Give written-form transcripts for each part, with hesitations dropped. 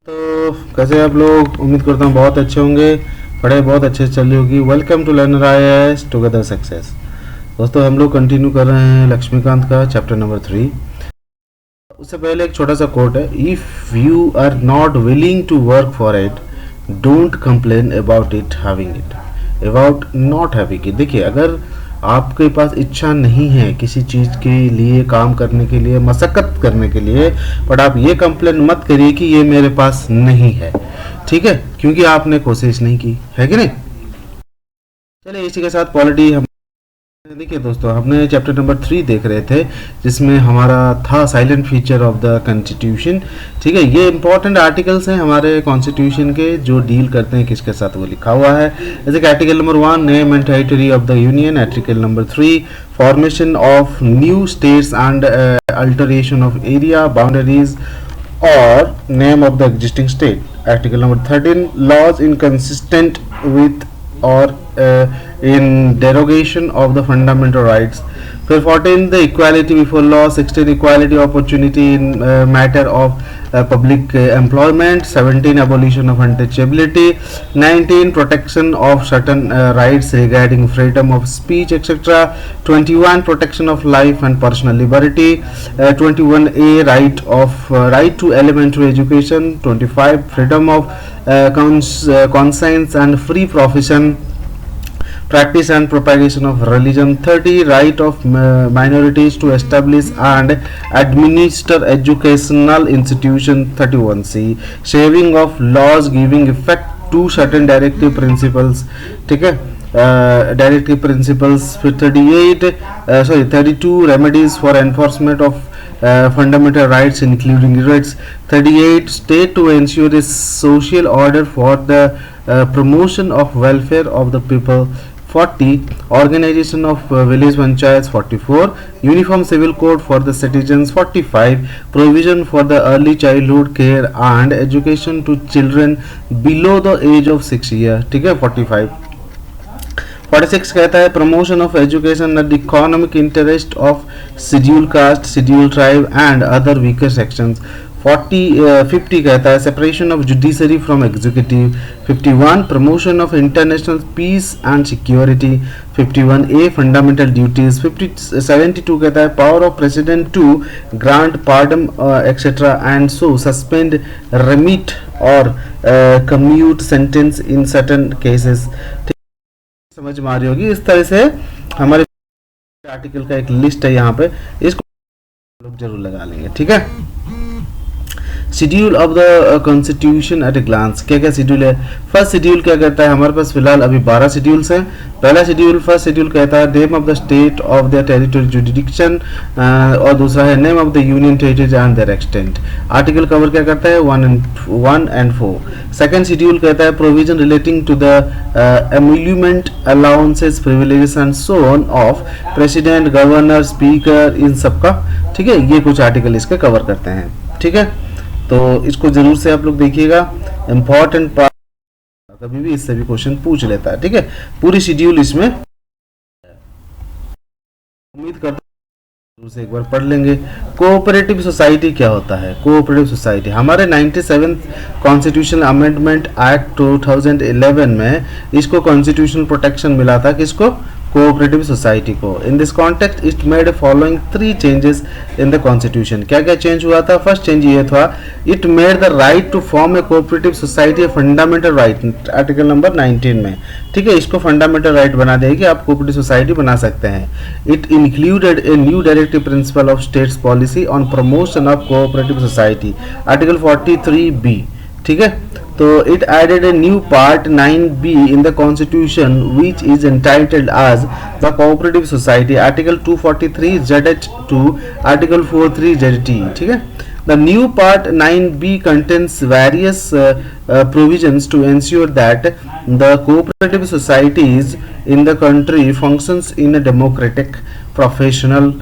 तो कैसे आप लोग? उम्मीद करता हूँ बहुत अच्छे होंगे, पढ़ाई बहुत अच्छे से चल रही होगी। Welcome to learner IAS together success. दोस्तों हम लोग कंटिन्यू कर रहे हैं लक्ष्मीकांत का चैप्टर नंबर 3। उससे पहले एक छोटा सा कोट है, if you are not willing to work for it don't complain about it having it, about not having it. देखिए, अगर आपके पास इच्छा नहीं है किसी चीज़ के लिए, काम करने के लिए, मशक्क़त करने के लिए, बट आप ये कंप्लेन मत करिए कि ये मेरे पास नहीं है, ठीक है, क्योंकि आपने कोशिश नहीं की है कि नहीं। चलिए इसी के साथ पॉलिटी हम देखिए दोस्तों, हमने चैप्टर नंबर 3 देख रहे थे जिसमें हमारा था silent feature of the constitution. ठीक है, ये इंपॉर्टेंट आर्टिकल्स हैं हमारे कॉन्स्टिट्यूशन के जो डील करते हैं किसके साथ, वो लिखा हुआ है। जैसे कि article number 1 name and territory of the union, article number 3 formation of new states and alteration of area boundaries और name of the existing state, article number 13 laws inconsistent with or in derogation of the fundamental rights. फिर 14 the equality before law, 16 equality opportunity in matter of public employment, 17 abolition of untouchability, 19 protection of certain rights regarding freedom of speech etc, 21 protection of life and personal liberty, 21A right to elementary education, 25 freedom of conscience and free profession, practice and propagation of religion, 30 right of minorities to establish and administer educational institution, 31C shaving of laws giving effect to certain directive principles, ठीक है, directive principles। फिर 32 remedies for enforcement of fundamental rights including rights, 38 state to ensure a social order for the promotion of welfare of the people, 40 organization of village panchayats, 44 uniform civil code for the citizens, 45 provision for the early childhood care and education to children below the age of 6 years, ठीक है, 45। 46 कहता है promotion of education at the economic interest of schedule caste, schedule tribe and other weaker sections. 50 कहता है separation of judiciary from executive. 51 promotion of international peace and security. 51A fundamental duties. 72 कहता है power of president to grant pardon etcetera and so suspend, remit और commute sentence in certain cases. समझ में आ रही होगी। इस तरह से हमारे आर्टिकल का एक लिस्ट है यहाँ पे, इसको लोग जरूर लगा लेंगे, ठीक है। Schedule of the constitution at a glance, क्या क्या शेड्यूल है। फर्स्ट शेड्यूल क्या कहता है, हमारे पास फिलहाल अभी 12 शेड्यूल्स हैं। पहला शेड्यूल, फर्स्ट शेड्यूल कहता है name of the state of the territory jurisdiction, और दूसरा है name of the union territories and their extent. Article cover क्या करता है 1 and 4। सेकंड शेड्यूल कहता है provision relating to the emolument allowances privileges and so on of president, governor, speaker, इन सबका, ठीक है, ये कुछ आर्टिकल इसके कवर करते हैं, ठीक है। तो इसको जरूर से आप लोग देखिएगा, इंपॉर्टेंट पार्ट, कभी भी इससे भी क्वेश्चन पूछ लेता है, ठीक है। पूरी शेड्यूल इसमें उम्मीद करता हूं से एक बार पढ़ लेंगे। कोऑपरेटिव सोसाइटी क्या होता है। कोऑपरेटिव सोसाइटी हमारे 97 कॉन्स्टिट्यूशनल अमेंडमेंट एक्ट 2011 में इसको कॉन्स्टिट्यूशनल प्रोटेक्शन मिला था, किसको, कोऑपरेटिव सोसाइटी को। In this context it made following 3 changes in the constitution. क्या क्या चेंज हुआ था। फर्स्ट चेंज ये था, it made the right to form a cooperative society a fundamental right, article number 19 में, ठीक है, इसको फंडामेंटल राइट बना देगी कि आप कोऑपरेटिव सोसाइटी बना सकते हैं। It included a new directive principle of states policy on promotion of cooperative society, article 43B, ठीक है। तो it added a new part 9B in the constitution which is entitled as the cooperative society, article 243 ZH to article 43 ZT, ठीक है। The new part 9B contains various provisions to ensure that the cooperative societies in the country functions in a democratic, professional,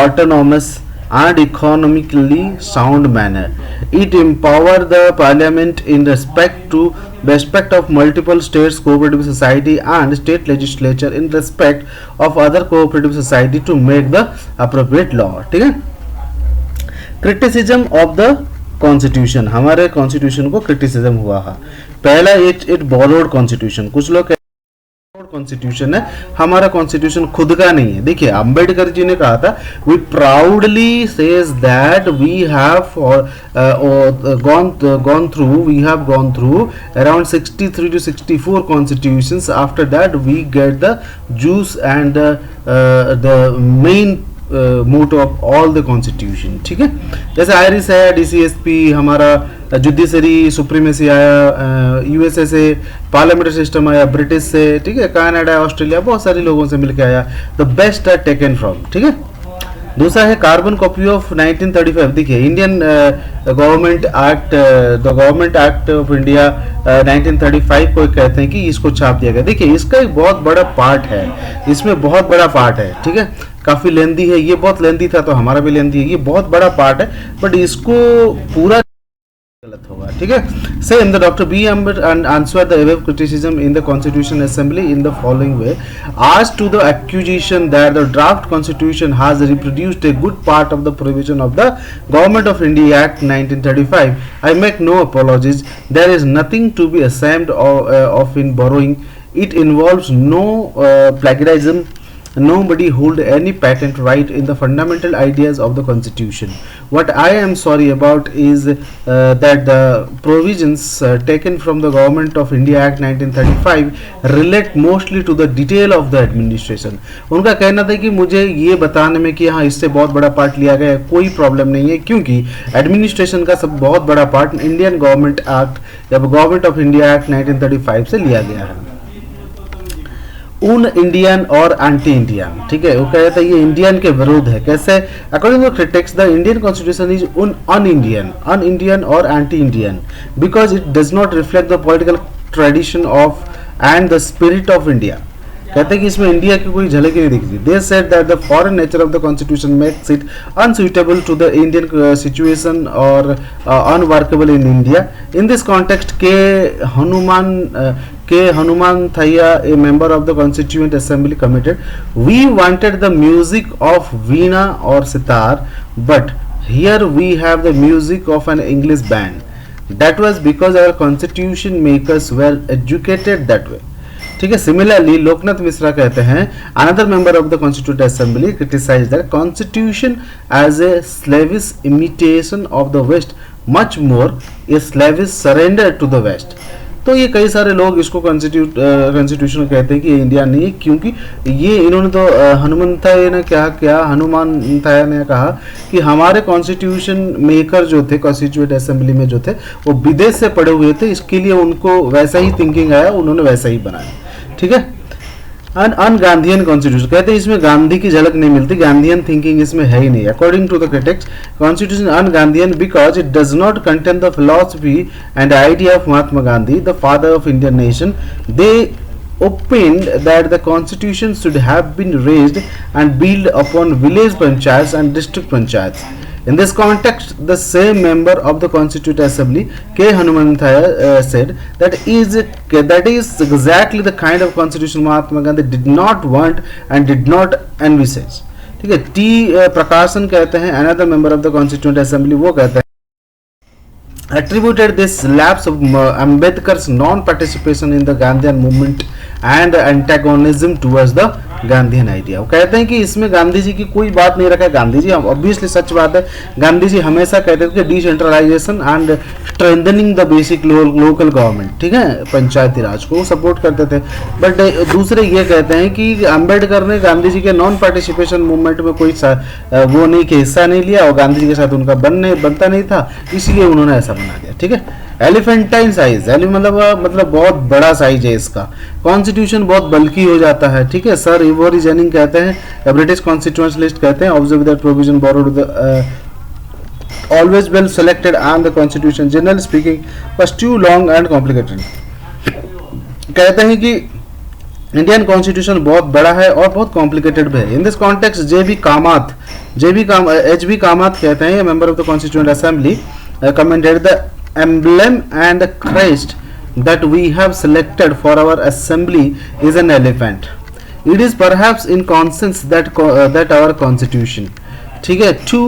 autonomous and economically sound manner. It empower the parliament in respect of multiple states cooperative society and state legislature in respect of other cooperative society to make the appropriate law, ठीक है। criticism of the constitution, हमारे constitution को criticism हुआ है। पहला it borrowed constitution, कुछ लोग constitution है, हमारा कॉन्स्टिट्यूशन खुद का नहीं है। देखिए अंबेडकर जी ने कहा था, we proudly says that we have gone through around 63 to 64 constitutions. After that we get the juice and the main motto of all the constitution. ठीक है, जैसे आयरिस है, DCSP, हमारा जुडिशरी सुप्रीमेसी आया, USA से पार्लियामेंट्री सिस्टम आया, British से, ठीक है, कनाडा, ऑस्ट्रेलिया, बहुत सारे लोगों से मिलकर आया। The best are taken from. ठीक है, दूसरा है कार्बन कॉपी ऑफ 1935। देखिए Indian government act, the government act of India 1935 को कहते हैं कि इसको छाप दिया गया। देखिए इसका एक बहुत बड़ा पार्ट है, इसमें बहुत बड़ा पार्ट है। ठीक है, काफी लेंदी है, ये बहुत लेंदी था तो हमारा भी लेंदी है, ये बहुत बड़ा पार्ट है, बट इसको पूरा गलत होगा। ठीक है, same the doctor B Ambedkar answer the above criticism in the constitution assembly in the following way. As to the accusation that the draft constitution has reproduced a good part of the provision of the government of India act 1935, I make no apologies, there is nothing to be ashamed of in borrowing. It involves no plagiarism. Nobody hold any patent right in the fundamental ideas of the constitution. What I am sorry about is that the provisions taken from the government of India Act 1935 relate mostly to the detail of the administration. उनका कहना था कि मुझे ये बताने में कि हाँ इससे बहुत बड़ा पार्ट लिया गया है, कोई प्रॉब्लम नहीं है, क्योंकि एडमिनिस्ट्रेशन का सब बहुत बड़ा पार्ट इंडियन गवर्नमेंट एक्ट या गवर्नमेंट ऑफ इंडिया एक्ट 1935 से लिया गया है। उन इंडियन और एंटी इंडियन, ठीक है, वो कह रहे थे ये इंडियन के विरुद्ध है। कैसे? According to critics the Indian constitution is un Indian और anti Indian because it does not reflect the political tradition of and the spirit of India. कहते हैं कि इसमें इंडिया की कोई झलक ही नहीं दिखती। They said that the foreign nature of the constitution makes it unsuitable to the Indian situation और unworkable in India. In this context K. Hanuman Thaya, a member of the Constituent Assembly, commented, "We wanted the music of veena or sitar, but here we have the music of an English band. That was because our constitution makers were educated that way." ठीक है, similarly Loknath Mishra कहते हैं, another member of the constitute assembly criticise that constitution as a slavish imitation of the west, much more a slavish surrender to the west. तो ये कई सारे लोग इसको कॉन्स्टिट्यूशन कहते हैं कि ये इंडिया नहीं है, क्योंकि ये इन्होंने तो हनुमंताय ने हनुमान थाया ने कहा कि हमारे कॉन्स्टिट्यूशन मेकर जो थे कॉन्स्टिट्यूट असेंबली में जो थे वो विदेश से पढ़े हुए थे, इसके लिए उनको वैसा ही थिंकिंग आया, उन्होंने वैसा ही बनाया। ठीक है, अन गांधीयन कॉन्स्टिट्यूशन कहते हैं इसमें गांधी की झलक नहीं मिलती, गांधीयन थिंकिंग इसमें है ही नहीं। According to the critics constitution un Gandhian because it does not contain the philosophy and idea of Mahatma Gandhi, the father of Indian nation. They opined that the constitution should have been raised and built upon village panchayats and district panchayats. In this context, the same member of the Constituent Assembly, K. Hanumanthaya, said that is exactly the kind of constitution Mahatma Gandhi did not want and did not envisage. ठीक है, T. प्रकाशन कहते हैं, another member of the Constituent Assembly, वो कहते हैं attributed this lapse of Ambedkar's non-participation in the Gandhian movement and antagonism towards the Gandhian idea। वो कहते हैं कि इसमें गांधी जी की कोई बात नहीं रखा है। गांधी जी, ऑब्वियसली सच बात है, गांधी जी हमेशा कहते थे कि decentralisation and strengthening the basic local government, ठीक है, पंचायती राज को सपोर्ट करते थे। बट दूसरे ये कहते हैं कि अम्बेडकर ने गांधी जी के नॉन पार्टिसिपेशन मूवमेंट में कोई वो नहीं कि हिस्सा नहीं लिया और गांधी जी के साथ उनका बनता नहीं था, इसलिए उन्होंने ऐसा बना दिया। ठीक है, एलिफेंटाइन साइज, मतलब बहुत बड़ा साइज है इसका, कॉन्स्टिट्यूशन बहुत बल्कि हो जाता है। ठीक है, सर इवोरी जेनिंग कहते हैं, ब्रिटिश कॉन्स्टिट्यूशनलिस्ट कहते हैं, observe that provision borrowed the always well selected and the constitution generally speaking was too long and complicated। कहते हैं कि इंडियन कॉन्स्टिट्यूशन बहुत बड़ा है और बहुत कॉम्प्लिकेटेड भी है। In this context H B Kamath कहते हैं, member of the constituent assembly, commended the emblem and the crest that we have selected for our assembly is an elephant. It is perhaps in conscience that our constitution, ठीक है, to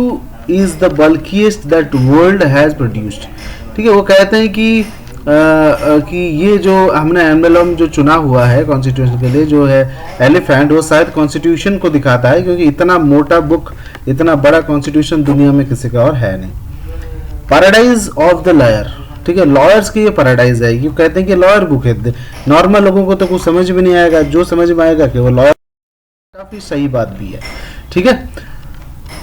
is the bulkiest that world has produced. ठीक है, वो कहते हैं कि ये जो हमने एम्बलम जो चुना हुआ है कॉन्स्टिट्यूशन के लिए जो है एलिफेंट, वो शायद कॉन्स्टिट्यूशन को दिखाता है, क्योंकि इतना मोटा बुक, इतना बड़ा कॉन्स्टिट्यूशन दुनिया में किसी का और है नहीं। पैराडाइज ऑफ द लॉयर, ठीक है, लॉयर्स की ये पैराडाइज है। ये कहते हैं कि लॉयर बुक है, नॉर्मल लोगों को तो कुछ समझ में नहीं आएगा, जो समझ में आएगा कि वो लॉयर। काफी सही बात भी है। ठीक है,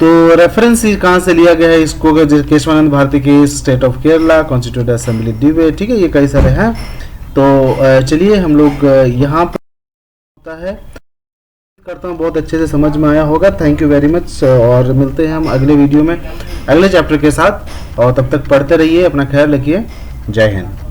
तो रेफरेंस कहाँ से लिया गया है इसको, केशवानंद भारती के state of Kerala constitute assembly debate. ठीक है, ये कई सारे हैं। तो चलिए हम लोग यहाँ पर होता है, करता हूँ बहुत अच्छे से समझ में आया होगा। थैंक यू वेरी मच, और मिलते हैं हम अगले वीडियो में अगले चैप्टर के साथ, और तब तक पढ़ते रहिए, अपना ख्याल रखिए। जय हिंद।